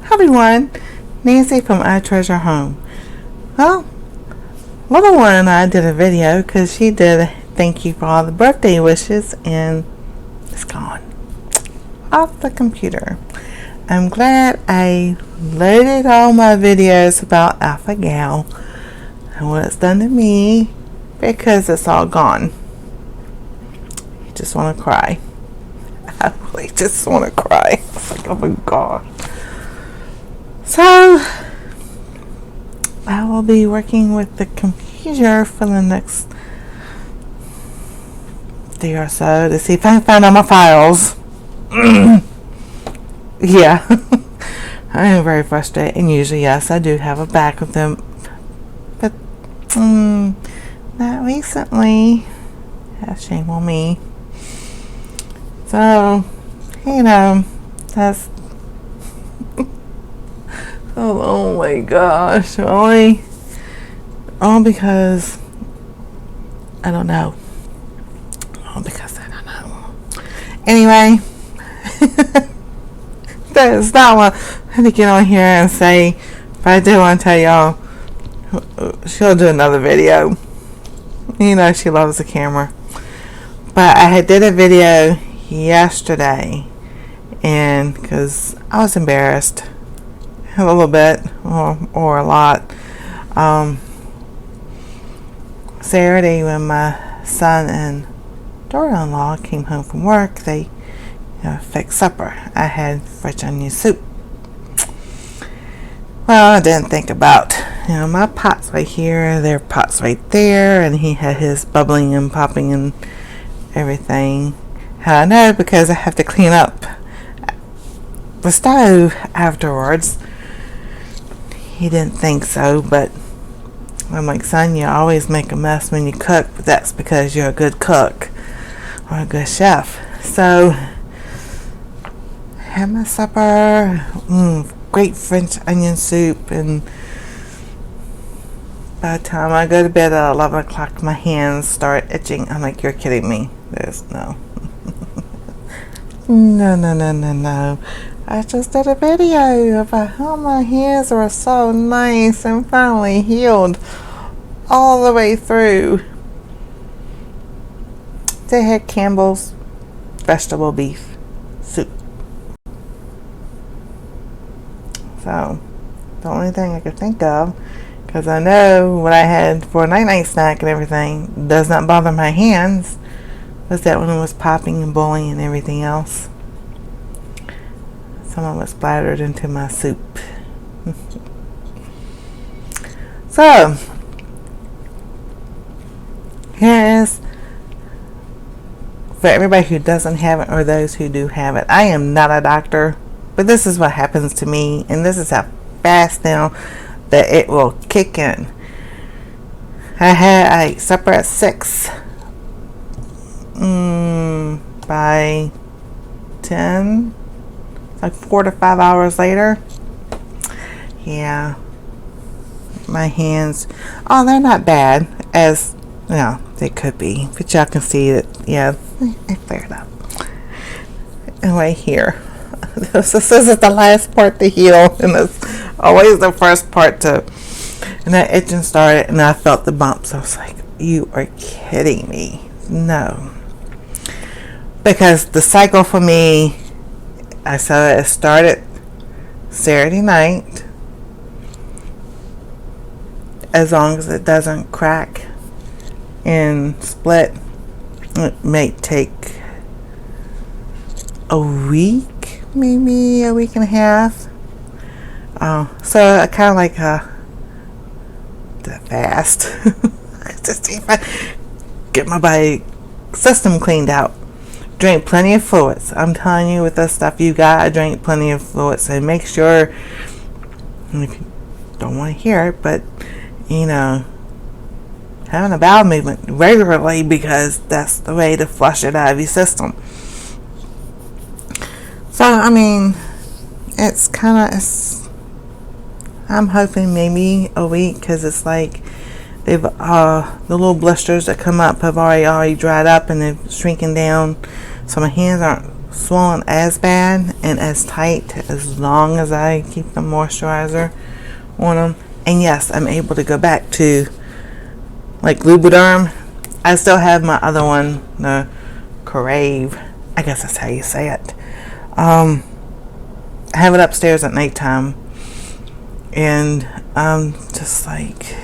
Hi everyone, Nancy from I Treasure Home. Well, little one and I did a video because she did a thank you for all the birthday wishes and it's gone off the computer. I'm glad I loaded all my videos about Alpha Gal and what it's done to me because it's all gone. You just want to cry. I really just want to cry. It's like, oh my God. So, I will be working with the computer for the next day or so to see if I can find all my files. Yeah. I am very frustrated, and usually, yes, I do have a back of them, but not recently. Shame on me. So, that's oh my gosh, all because I don't know. All because I don't know. Anyway, that's not what I had to get on here and say, but I did want to tell y'all, she'll do another video. She loves the camera. But I did a video yesterday, and because I was embarrassed a little bit or a lot. Saturday when my son and daughter-in-law came home from work, they fixed supper. I had fresh onion soup. Well, I didn't think about my pots right here, their pots right there, and he had his bubbling and popping and everything. How I know? Because I have to clean up the stove afterwards. He didn't think so, but I'm like, son, you always make a mess when you cook, but that's because you're a good cook or a good chef. So, had my supper, great French onion soup, and by the time I go to bed at 11 o'clock, my hands start itching. I'm like, you're kidding me. There's no. No. I just did a video about how my hands were so nice and finally healed all the way through. They had Campbell's vegetable beef soup. So, the only thing I could think of, because I know what I had for a night snack and everything does not bother my hands, was that when it was popping and boiling and everything else. Some of it splattered into my soup. So, here is for everybody who doesn't have it or those who do have it. I am not a doctor, but this is what happens to me, and this is how fast now that it will kick in. I ate supper at 6. By 10, like 4 to 5 hours later, yeah, my hands, they're not bad as they could be, but y'all can see that, I flared up. Anyway, here, this is the last part to heal, and it's always the first part to, and that itching started, and I felt the bumps. I was like, you are kidding me. No. Because the cycle for me, I saw it started Saturday night. As long as it doesn't crack and split, it may take a week, maybe a week and a half. So I kind of like the fast. Just see if I get my body system cleaned out. Drink plenty of fluids. I'm telling you, with this stuff, you gotta drink plenty of fluids, and make sure, if you don't want to hear it, but having a bowel movement regularly, because that's the way to flush it out of your system. So it's kind of, I'm hoping maybe a week, because it's like they've the little blisters that come up have already dried up and they're shrinking down, so my hands aren't swollen as bad and as tight as long as I keep the moisturizer on them. And yes, I'm able to go back to like Lubriderm. I still have my other one, the Crave. I guess that's how you say it. I have it upstairs at nighttime, and I'm just like,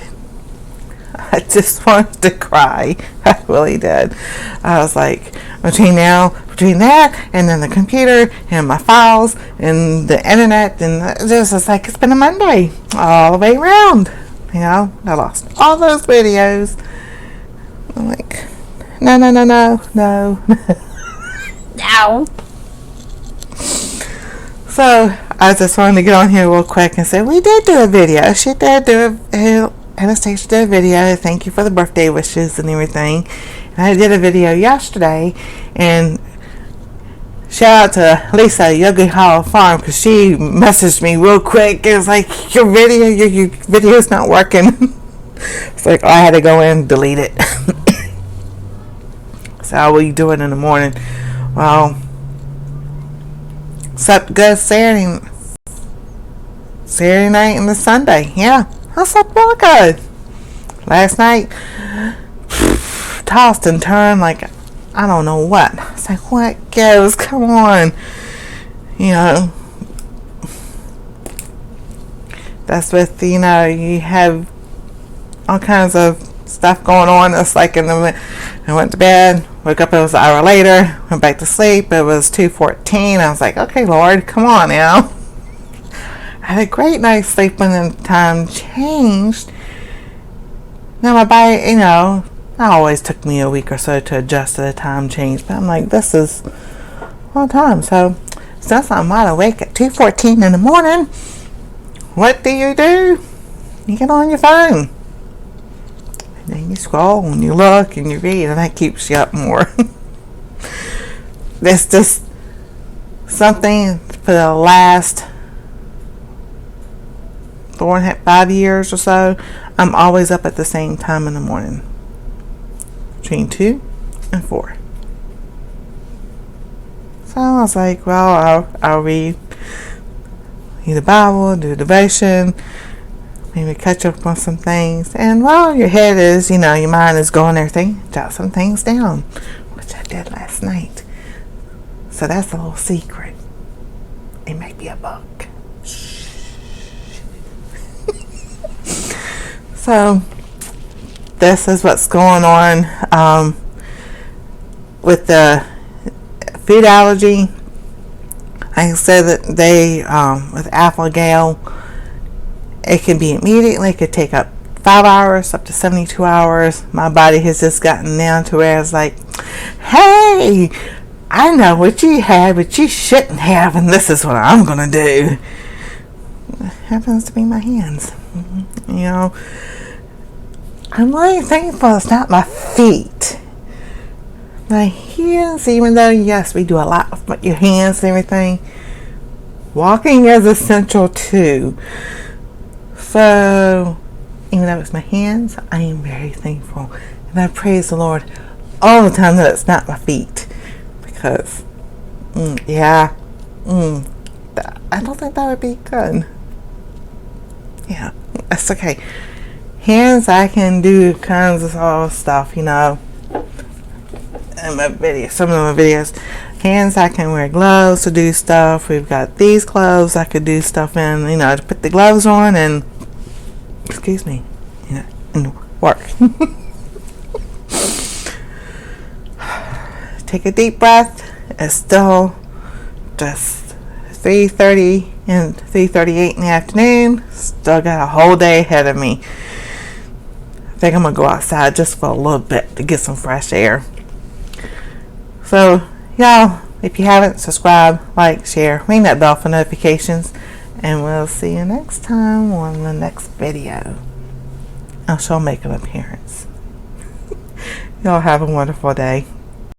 I just wanted to cry. I really did. I was like, between that and then the computer and my files and the internet, and it's like, it's been a Monday all the way around. You know, I lost all those videos. I'm like, no. No. So I just wanted to get on here real quick and say we did do a video. She did do Anastasia did a video. Thank you for the birthday wishes and everything. And I did a video yesterday, and shout out to Lisa, Yogi Hollow Farm, because she messaged me real quick. It was like, your video's not working. It's like, I had to go in and delete it. So how will you do it in the morning? Well, slept good Saturday night and the Sunday. Yeah, I slept real good. Last night, tossed and turned like I don't know what. It's like, what goes? Come on. You know, that's with, you know, you have all kinds of stuff going on. It's like I went to bed, woke up, it was an hour later, went back to sleep, it was 2:14. I was like, okay, Lord, come on now. I had a great night's sleep when the time changed. Now my body, you know, it always took me a week or so to adjust to the time change, but I'm like, this is a long time. So since I'm wide awake at 2:14 in the morning, what do? You get on your phone. And then you scroll and you look and you read, and that keeps you up more. That's just something for the last 5 years or so. I'm always up at the same time in the morning, between 2 and 4. So I was like, well, I'll read the Bible, do devotion, maybe catch up on some things. And while your head is, you know, your mind is going everything, jot some things down, which I did last night. So that's a little secret. It might be a book. So this is what's going on with the food allergy. Like I said, that they with Alpha-Gal, it can be immediately. It could take up 5 hours, up to 72 hours. My body has just gotten down to where it's like, hey, I know what you had, but you shouldn't have, and this is what I'm gonna do. It happens to be my hands. You know, I'm really thankful it's not my feet. My hands, even though, yes, we do a lot with your hands and everything, walking is essential too. So, even though it's my hands, I am very thankful. And I praise the Lord all the time that it's not my feet. Because, I don't think that would be good. Yeah, that's okay. Hands, I can do kinds of all stuff, you know. In my videos, some of my videos. Hands, I can wear gloves to do stuff. We've got these gloves I could do stuff in, you know, to put the gloves on and, excuse me, you know, and work. Take a deep breath. It's still just 3:30 and 3:38 in the afternoon. Still got a whole day ahead of me. I think I'm gonna go outside just for a little bit to get some fresh air. So, y'all, if you haven't, subscribe, like, share, ring that bell for notifications, and we'll see you next time on the next video. I shall make an appearance. Y'all have a wonderful day.